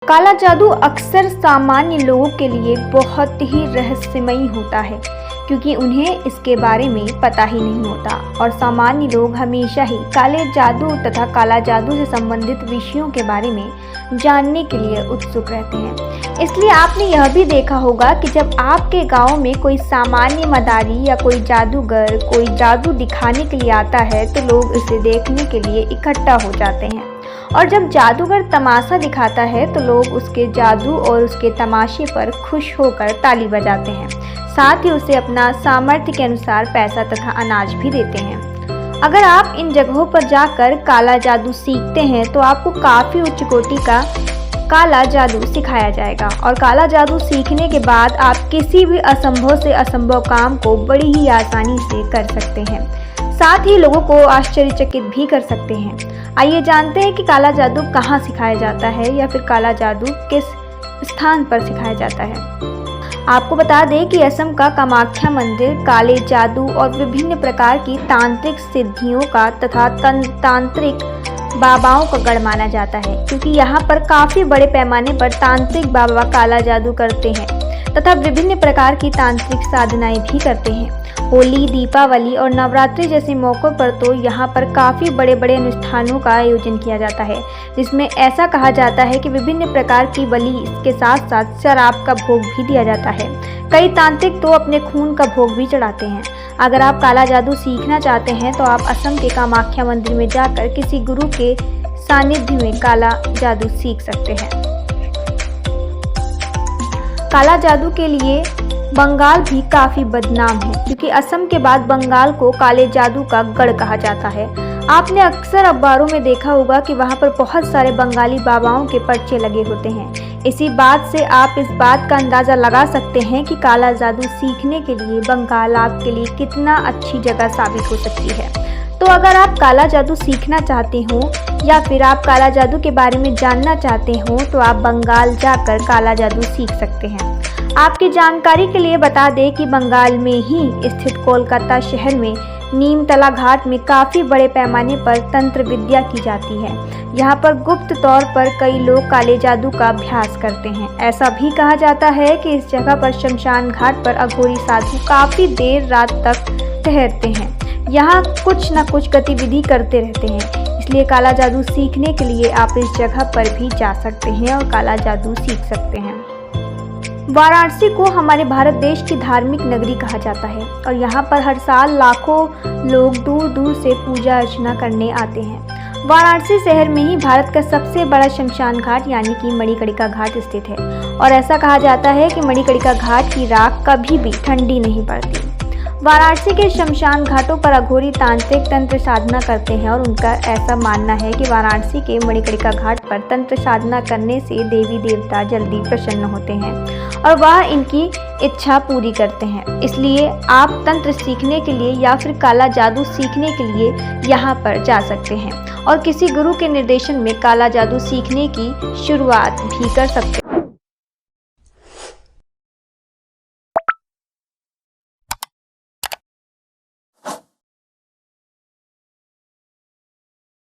काला जादू अक्सर सामान्य लोगों के लिए बहुत ही रहस्यमयी होता है, क्योंकि उन्हें इसके बारे में पता ही नहीं होता और सामान्य लोग हमेशा ही काले जादू तथा काला जादू से संबंधित विषयों के बारे में जानने के लिए उत्सुक रहते हैं। इसलिए आपने यह भी देखा होगा कि जब आपके गांव में कोई सामान्य मदारी या कोई जादूगर कोई जादू दिखाने के लिए आता है तो लोग इसे देखने के लिए इकट्ठा हो जाते हैं, और जब जादूगर तमाशा दिखाता है तो लोग उसके जादू और उसके तमाशे पर खुश होकर ताली बजाते हैं। साथ ही उसे अपना सामर्थ्य के अनुसार पैसा तथा अनाज भी देते हैं। अगर आप इन जगहों पर जाकर काला जादू सीखते हैं तो आपको काफ़ी उच्च कोटि का काला जादू सिखाया जाएगा, और काला जादू सीखने के बाद आप किसी भी असंभव से असंभव काम को बड़ी ही आसानी से कर सकते हैं, साथ ही लोगों को आश्चर्यचकित भी कर सकते हैं। आइए जानते हैं कि काला जादू कहाँ सिखाया जाता है या फिर काला जादू किस स्थान पर सिखाया जाता है। आपको बता दें कि असम का कामाख्या मंदिर काले जादू और विभिन्न प्रकार की तांत्रिक सिद्धियों का तथा तांत्रिक बाबाओं का गढ़ माना जाता है, क्योंकि यहाँ पर काफ़ी बड़े पैमाने पर तांत्रिक बाबा काला जादू करते हैं तथा विभिन्न प्रकार की तांत्रिक साधनाएं भी करते हैं। होली, दीपावली और नवरात्रि जैसे मौक़ों पर तो यहाँ पर काफ़ी बड़े बड़े अनुष्ठानों का आयोजन किया जाता है, जिसमें ऐसा कहा जाता है कि विभिन्न प्रकार की बलि के साथ साथ शराब का भोग भी दिया जाता है। कई तांत्रिक तो अपने खून का भोग भी चढ़ाते हैं। अगर आप काला जादू सीखना चाहते हैं तो आप असम के कामाख्या मंदिर में जाकर किसी गुरु के सानिध्य में काला जादू सीख सकते हैं। काला जादू के लिए बंगाल भी काफ़ी बदनाम है, क्योंकि असम के बाद बंगाल को काले जादू का गढ़ कहा जाता है। आपने अक्सर अखबारों में देखा होगा कि वहाँ पर बहुत सारे बंगाली बाबाओं के पर्चे लगे होते हैं। इसी बात से आप इस बात का अंदाज़ा लगा सकते हैं कि काला जादू सीखने के लिए बंगाल आपके लिए कितना अच्छी जगह साबित हो सकती है। तो अगर आप काला जादू सीखना चाहते हो या फिर आप काला जादू के बारे में जानना चाहते हो तो आप बंगाल जाकर काला जादू सीख सकते हैं। आपकी जानकारी के लिए बता दें कि बंगाल में ही स्थित कोलकाता शहर में नीमतला घाट में काफ़ी बड़े पैमाने पर तंत्र विद्या की जाती है। यहाँ पर गुप्त तौर पर कई लोग काले जादू का अभ्यास करते हैं। ऐसा भी कहा जाता है कि इस जगह पर शमशान घाट पर अघोरी साधु काफ़ी देर रात तक ठहरते हैं, यहाँ कुछ न कुछ गतिविधि करते रहते हैं। इसलिए काला जादू सीखने के लिए आप इस जगह पर भी जा सकते हैं और काला जादू सीख सकते हैं। वाराणसी को हमारे भारत देश की धार्मिक नगरी कहा जाता है, और यहाँ पर हर साल लाखों लोग दूर दूर से पूजा अर्चना करने आते हैं। वाराणसी शहर में ही भारत का सबसे बड़ा शमशान घाट यानी कि मणिकर्णिका घाट स्थित है, और ऐसा कहा जाता है कि मणिकर्णिका घाट की राख कभी भी ठंडी नहीं पड़ती। वाराणसी के शमशान घाटों पर अघोरी तांत्रिक तंत्र साधना करते हैं, और उनका ऐसा मानना है कि वाराणसी के मणिकर्णिका घाट पर तंत्र साधना करने से देवी देवता जल्दी प्रसन्न होते हैं और वह इनकी इच्छा पूरी करते हैं। इसलिए आप तंत्र सीखने के लिए या फिर काला जादू सीखने के लिए यहाँ पर जा सकते हैं और किसी गुरु के निर्देशन में काला जादू सीखने की शुरुआत भी कर सकते हैं।